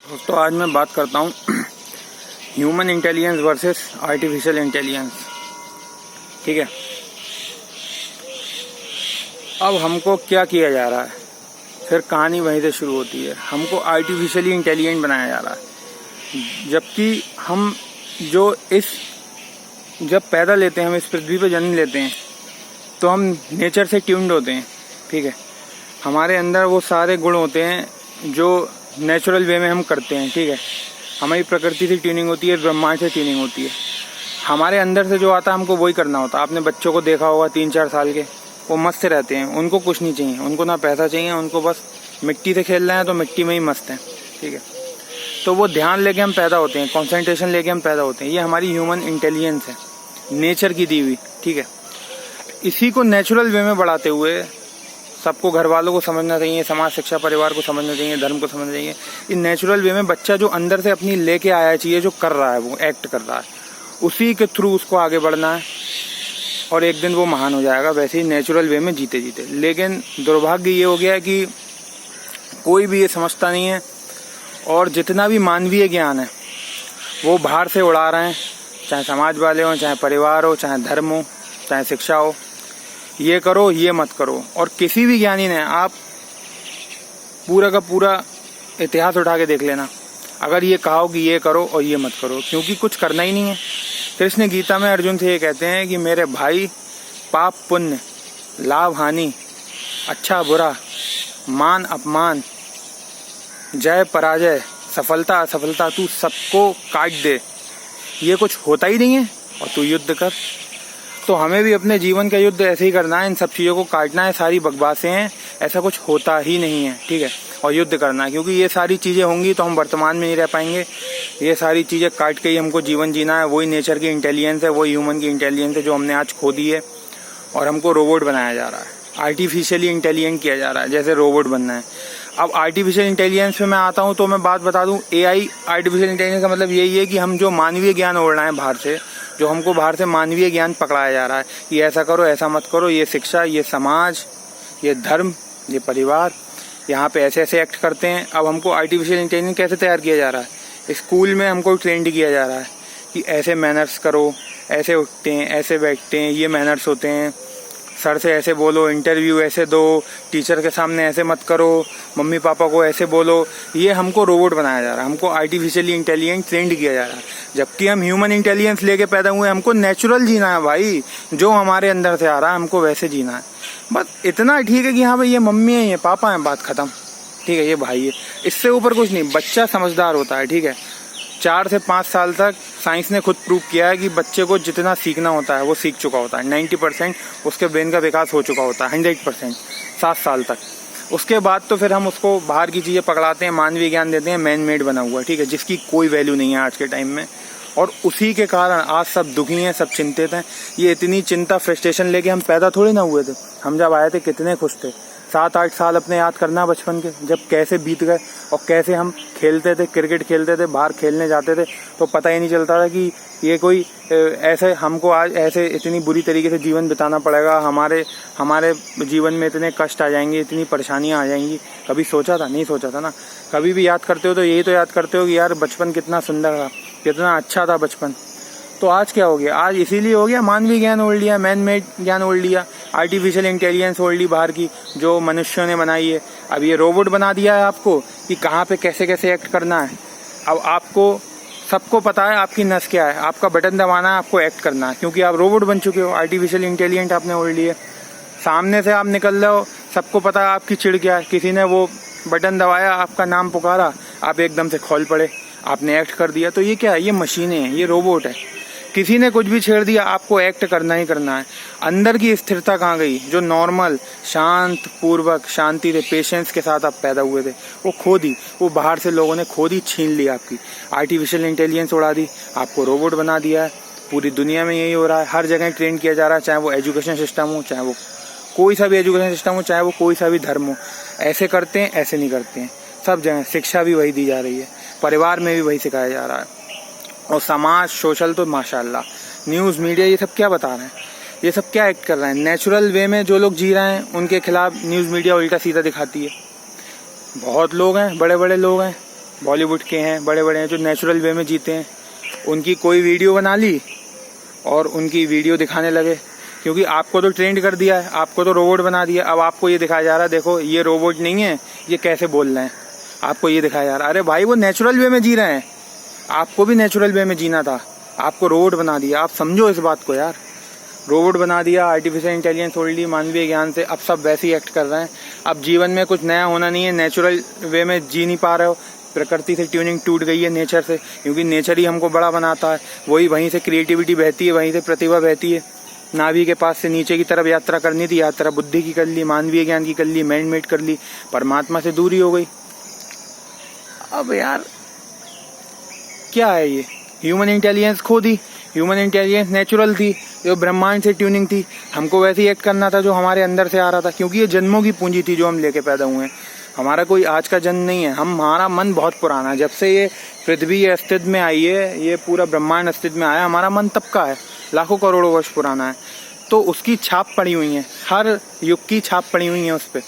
दोस्तों आज मैं बात करता हूँ human intelligence versus artificial intelligence. ठीक है, अब हमको क्या किया जा रहा है, फिर कहानी वहीं से शुरू होती है। हमको आर्टिफिशियली इंटेलिजेंट बनाया जा रहा है, जबकि हम जब पैदा लेते हैं, हम इस पृथ्वी पर जन्म लेते हैं तो हम नेचर से ट्यून्ड होते हैं। ठीक है, हमारे अंदर वो सारे गुण होते हैं जो नेचुरल वे में हम करते हैं। ठीक है, हमारी प्रकृति से ट्यूनिंग होती है, ब्रह्मांड से ट्यूनिंग होती है। हमारे अंदर से जो आता है हमको वही करना होता है। आपने बच्चों को देखा होगा 3-4 साल के, वो मस्त रहते हैं, उनको कुछ नहीं चाहिए, उनको ना पैसा चाहिए, उनको बस मिट्टी से खेल रहे हैं तो मिट्टी में ही मस्त हैं। ठीक है, तो वो ध्यान लेके हम पैदा होते हैं, कॉन्सेंट्रेशन लेके हम पैदा होते हैं। ये हमारी ह्यूमन इंटेलिजेंस है, नेचर की दी हुई। ठीक है, इसी को नेचुरल वे में बढ़ाते हुए सबको, घर वालों को समझना चाहिए, समाज शिक्षा परिवार को समझना चाहिए, धर्म को समझना चाहिए। इन नेचुरल वे में बच्चा जो अंदर से अपनी लेके आया चाहिए, जो कर रहा है, वो एक्ट कर रहा है, उसी के थ्रू उसको आगे बढ़ना है और एक दिन वो महान हो जाएगा, वैसे ही नेचुरल वे में जीते जीते। लेकिन दुर्भाग्य ये हो गया है कि कोई भी ये समझता नहीं है, और जितना भी मानवीय ज्ञान है वो बाहर से उड़ा रहे हैं, चाहे समाज वाले हों, चाहे परिवार हो, चाहे धर्म हो, चाहे शिक्षा हो। ये करो, ये मत करो। और किसी भी ज्ञानी ने, आप पूरा का पूरा इतिहास उठा के देख लेना, अगर ये कहा हो कि ये करो और ये मत करो, क्योंकि कुछ करना ही नहीं है। कृष्ण गीता में अर्जुन से ये कहते हैं कि मेरे भाई, पाप पुण्य, लाभ हानि, अच्छा बुरा, मान अपमान, जय पराजय, सफलता असफलता, तू सबको काट दे। ये कुछ होता ही नहीं है और तू युद्ध कर। तो हमें भी अपने जीवन का युद्ध ऐसे ही करना है, इन सब चीज़ों को काटना है। सारी बकवासें हैं, ऐसा कुछ होता ही नहीं है। ठीक है, और युद्ध करना है, क्योंकि ये सारी चीज़ें होंगी तो हम वर्तमान में नहीं रह पाएंगे। ये सारी चीज़ें काट के ही हमको जीवन जीना है। वही नेचर की इंटेलिजेंस है, वही ह्यूमन की इंटेलिजेंस है जो हमने आज खो दी है, और हमको रोबोट बनाया जा रहा है, आर्टिफिशियली इंटेलिजेंट किया जा रहा है, जैसे रोबोट बनना है। अब आर्टिफिशियल इंटेलिजेंस पे मैं आता हूँ तो मैं बात बता दूँ, AI आर्टिफिशियल इंटेलिजेंस का मतलब यही है कि हम जो मानवीय ज्ञान ओढ़ रहे हैं बाहर से, जो हमको बाहर से मानवीय ज्ञान पकड़ाया जा रहा है कि ऐसा करो, ऐसा मत करो, ये शिक्षा, ये समाज, ये धर्म, ये परिवार, यहाँ पे ऐसे ऐसे एक्ट करते हैं। अब हमको आर्टिफिशियल इंटेलिजेंस कैसे तैयार किया जा रहा है, स्कूल में हमको ट्रेंड किया जा रहा है कि ऐसे मैनर्स करो, ऐसे उठते हैं, ऐसे बैठते हैं, ये मैनर्स होते हैं, सर से ऐसे बोलो, इंटरव्यू ऐसे दो, टीचर के सामने ऐसे मत करो, मम्मी पापा को ऐसे बोलो। ये हमको रोबोट बनाया जा रहा है, हमको आर्टिफिशियली इंटेलिजेंट ट्रेंड किया जा रहा है, जबकि हम ह्यूमन इंटेलिजेंस लेके पैदा हुए। हमको नेचुरल जीना है भाई, जो हमारे अंदर से आ रहा है हमको वैसे जीना है। बस इतना ठीक है कि हाँ भाई ये मम्मी है, ये पापा है, बात खत्म। ठीक है, ये भाई है, इससे ऊपर कुछ नहीं। बच्चा समझदार होता है। ठीक है, 4 से 5 साल तक साइंस ने खुद प्रूव किया है कि बच्चे को जितना सीखना होता है वो सीख चुका होता है। 90% उसके ब्रेन का विकास हो चुका होता है, 100% 7 साल तक। उसके बाद तो फिर हम उसको बाहर की चीज़ें पकड़ाते हैं, मानवीय ज्ञान देते हैं, मैन मेड बना हुआ है। ठीक है, जिसकी कोई वैल्यू नहीं है आज के टाइम में, और उसी के कारण आज सब दुखी हैं, सब चिंतित हैं। ये इतनी चिंता, फ्रस्ट्रेशन लेके हम पैदा थोड़ी ना हुए थे। हम जब आए थे कितने खुश थे। 7-8 साल अपने याद करना बचपन के, जब कैसे बीत गए और कैसे हम खेलते थे, क्रिकेट खेलते थे, बाहर खेलने जाते थे, तो पता ही नहीं चलता था कि ये कोई ऐसे हमको आज ऐसे इतनी बुरी तरीके से जीवन बिताना पड़ेगा, हमारे जीवन में इतने कष्ट आ जाएंगे, इतनी परेशानियां आ जाएंगी। कभी सोचा था? नहीं सोचा था ना। कभी भी याद करते हो तो यही तो याद करते हो कि यार बचपन कितना सुंदर था, कितना अच्छा था बचपन। तो आज क्या हो गया? आज इसीलिए हो गया, मानवीय ज्ञान ओढ़ लिया, मैन मेड ज्ञान ओढ़ लिया, आर्टिफिशियल इंटेलिजेंस ओढ़ ली बाहर की, जो मनुष्यों ने बनाई है। अब ये रोबोट बना दिया है आपको कि कहाँ पे कैसे कैसे एक्ट करना है। अब आपको सबको पता है आपकी नस क्या है, आपका बटन दबाना है, आपको एक्ट करना है, क्योंकि आप रोबोट बन चुके हो, आर्टिफिशियल इंटेलिजेंट आपने ओढ़ लिए। सामने से आप निकल रहे हो, सबको पता है आपकी चिड़ क्या है, किसी ने वो बटन दबाया, आपका नाम पुकारा, आप एकदम से खोल पड़े, आपने एक्ट कर दिया। तो ये क्या है? ये मशीनें हैं, ये रोबोट है। किसी ने कुछ भी छेड़ दिया, आपको एक्ट करना ही करना है। अंदर की स्थिरता कहाँ गई? जो नॉर्मल, शांत पूर्वक, शांति से, पेशेंस के साथ आप पैदा हुए थे, वो खो दी। वो बाहर से लोगों ने खो दी, छीन ली आपकी। आर्टिफिशियल इंटेलिजेंस उड़ा दी, आपको रोबोट बना दिया है। पूरी दुनिया में यही हो रहा है, हर जगह ट्रेंड किया जा रहा है, चाहे वो एजुकेशन सिस्टम हो, चाहे वो कोई सा भी एजुकेशन सिस्टम हो, चाहे वो कोई सा भी धर्म हो। ऐसे करते हैं, ऐसे नहीं करते हैं, सब जगह शिक्षा भी वही दी जा रही है, परिवार में भी वही सिखाया जा रहा है। और समाज, सोशल तो माशाल्लाह, न्यूज़ मीडिया, ये सब क्या बता रहे हैं, ये सब क्या एक्ट कर रहे हैं। नेचुरल वे में जो लोग जी रहे हैं उनके खिलाफ न्यूज़ मीडिया उल्टा सीधा दिखाती है। बहुत लोग हैं, बड़े बड़े लोग हैं, बॉलीवुड के हैं, बड़े बड़े हैं जो नेचुरल वे में जीते हैं, उनकी कोई वीडियो बना ली और उनकी वीडियो दिखाने लगे, क्योंकि आपको तो ट्रेंड कर दिया है, आपको तो रोबोट बना दिया। अब आपको ये दिखाया जा रहा है, देखो ये रोबोट नहीं है, ये कैसे बोल रहे हैं, आपको ये दिखाया जा रहा है। अरे भाई वो नेचुरल वे में जी रहे हैं, आपको भी नेचुरल वे में जीना था, आपको रोबोट बना दिया। आप समझो इस बात को यार, रोबोट बना दिया, आर्टिफिशियल इंटेलिजेंस छोड़ ली मानवीय ज्ञान से, अब सब वैसे ही एक्ट कर रहे हैं। अब जीवन में कुछ नया होना नहीं है, नेचुरल वे में जी नहीं पा रहे हो, प्रकृति से ट्यूनिंग टूट गई है नेचर से, क्योंकि नेचर ही हमको बड़ा बनाता है, वहीं से क्रिएटिविटी बहती है, वहीं से प्रतिभा बहती है। नाभि के पास से नीचे की तरफ यात्रा करनी थी, यात्रा बुद्धि की कर ली, मानवीय ज्ञान की कर ली, मैन मेड कर ली, परमात्मा से दूरी हो गई। अब यार क्या है ये, ह्यूमन इंटेलिजेंस खो दी। ह्यूमन इंटेलिजेंस नेचुरल थी, जो ब्रह्मांड से ट्यूनिंग थी, हमको वैसे ही एक्ट करना था जो हमारे अंदर से आ रहा था, क्योंकि ये जन्मों की पूंजी थी जो हम लेके पैदा हुए हैं। हमारा कोई आज का जन्म नहीं है, हमारा मन बहुत पुराना है। जब से ये पृथ्वी अस्तित्व में आई है, ये पूरा ब्रह्मांड अस्तित्व में आया, हमारा मन तब का है, लाखों करोड़ों वर्ष पुराना है। तो उसकी छाप पड़ी हुई है, हर युग की छाप पड़ी हुई है उस पर।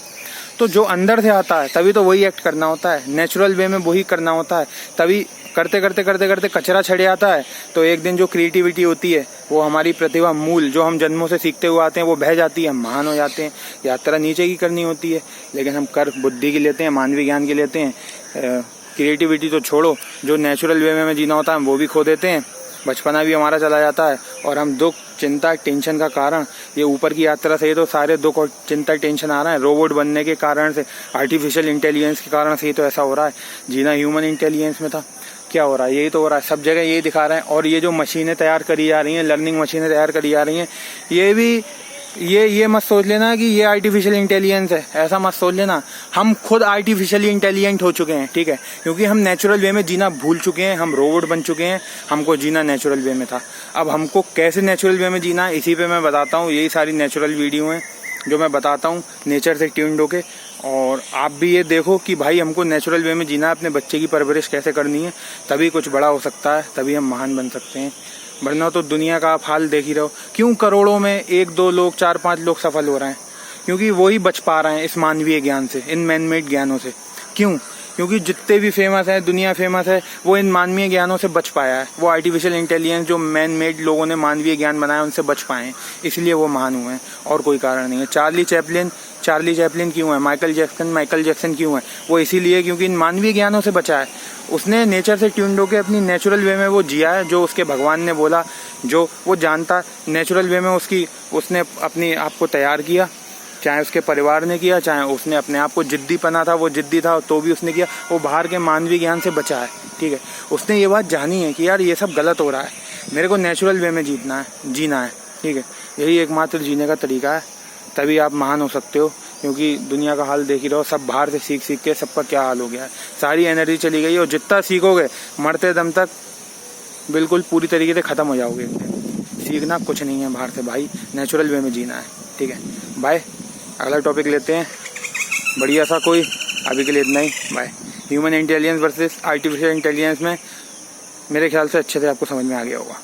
तो जो अंदर से आता है तभी तो वही एक्ट करना होता है, नेचुरल वे में वही करना होता है। तभी करते करते करते करते कचरा छड़ जाता है, तो एक दिन जो क्रिएटिविटी होती है, वो हमारी प्रतिभा मूल जो हम जन्मों से सीखते हुए आते हैं, वो बह जाती है, हम महान हो जाते हैं। यात्रा नीचे की करनी होती है, लेकिन हम कर बुद्धि की लेते हैं, मानवीय ज्ञान की लेते हैं। क्रिएटिविटी तो छोड़ो, जो नेचुरल वे में जीना होता है वो भी खो देते हैं, बचपना भी हमारा चला जाता है। और हम दुख, चिंता, टेंशन का कारण, ये ऊपर की यात्रा से ही तो सारे दुख और चिंता, टेंशन आ रहा है। रोबोट बनने के कारण से, आर्टिफिशियल इंटेलिजेंस के कारण से ही तो ऐसा हो रहा है। जीना ह्यूमन इंटेलिजेंस में था, क्या हो रहा है, यही तो हो रहा है, सब जगह यही दिखा रहे हैं। और ये जो मशीनें तैयार करी जा रही हैं, लर्निंग मशीनें तैयार करी जा रही हैं, ये भी ये मत सोच लेना कि ये आर्टिफिशियल इंटेलिजेंस है, ऐसा मत सोच लेना। हम खुद आर्टिफिशियली इंटेलिजेंट हो चुके हैं, ठीक है, क्योंकि हम नेचुरल वे में जीना भूल चुके हैं, हम रोबोट बन चुके हैं। हमको जीना नेचुरल वे में था, अब हमको कैसे नेचुरल वे में जीना है, इसी पे मैं बताता हूँ। यही सारी नेचुरल वीडियो हैं जो मैं बताता हूँ, नेचर से ट्यून्ड होके। और आप भी ये देखो कि भाई हमको नेचुरल वे में जीना है, अपने बच्चे की परवरिश कैसे करनी है, तभी कुछ बड़ा हो सकता है, तभी हम महान बन सकते हैं। वरना तो दुनिया का आप हाल देख ही रहो, क्यों करोड़ों में 1-2 लोग, 4-5 लोग सफल हो रहे हैं, क्योंकि वही बच पा रहे हैं इस मानवीय ज्ञान से, इन मैन मेड ज्ञानों से। क्यों? क्योंकि जितने भी फेमस है, दुनिया फेमस है, वो इन मानवीय ज्ञानों से बच पाया है। वो आर्टिफिशियल इंटेलिजेंस जो मैन मेड लोगों ने मानवीय ज्ञान बनाया, उनसे बच पाए हैं, इसलिए वो महान हुए हैं, और कोई कारण नहीं है। चार्ली चैपलिन क्यों है, माइकल जैक्सन क्यों है, वो इसीलिए क्योंकि इन मानवीय ज्ञानों से बचा है। उसने नेचर से ट्यून्ड होकर अपनी नेचुरल वे में वो जिया है, जो उसके भगवान ने बोला, जो वो जानता, नेचुरल वे में उसने अपने आप को तैयार किया। चाहे उसके परिवार ने किया, चाहे उसने अपने आप को जिद्दी पना था, वो जिद्दी था तो भी उसने किया, वो बाहर के मानवीय ज्ञान से बचा है, ठीक है। उसने ये बात जानी है कि यार ये सब गलत हो रहा है, मेरे को नेचुरल वे में जीना है, ठीक है। यही एकमात्र जीने का तरीका है, तभी आप महान हो सकते हो। क्योंकि दुनिया का हाल देख ही रहो, सब बाहर से सीख के सबका क्या हाल हो गया है, सारी एनर्जी चली गई। और जितना सीखोगे, मरते दम तक बिल्कुल पूरी तरीके से ख़त्म हो जाओगे। सीखना कुछ नहीं है बाहर से भाई, नेचुरल वे में जीना है, ठीक है। बाय, अगला टॉपिक लेते हैं बढ़िया सा कोई, अभी के लिए इतना ही, bye. Human intelligence versus artificial intelligence में मेरे ख्याल से अच्छे से आपको समझ में आ गया होगा।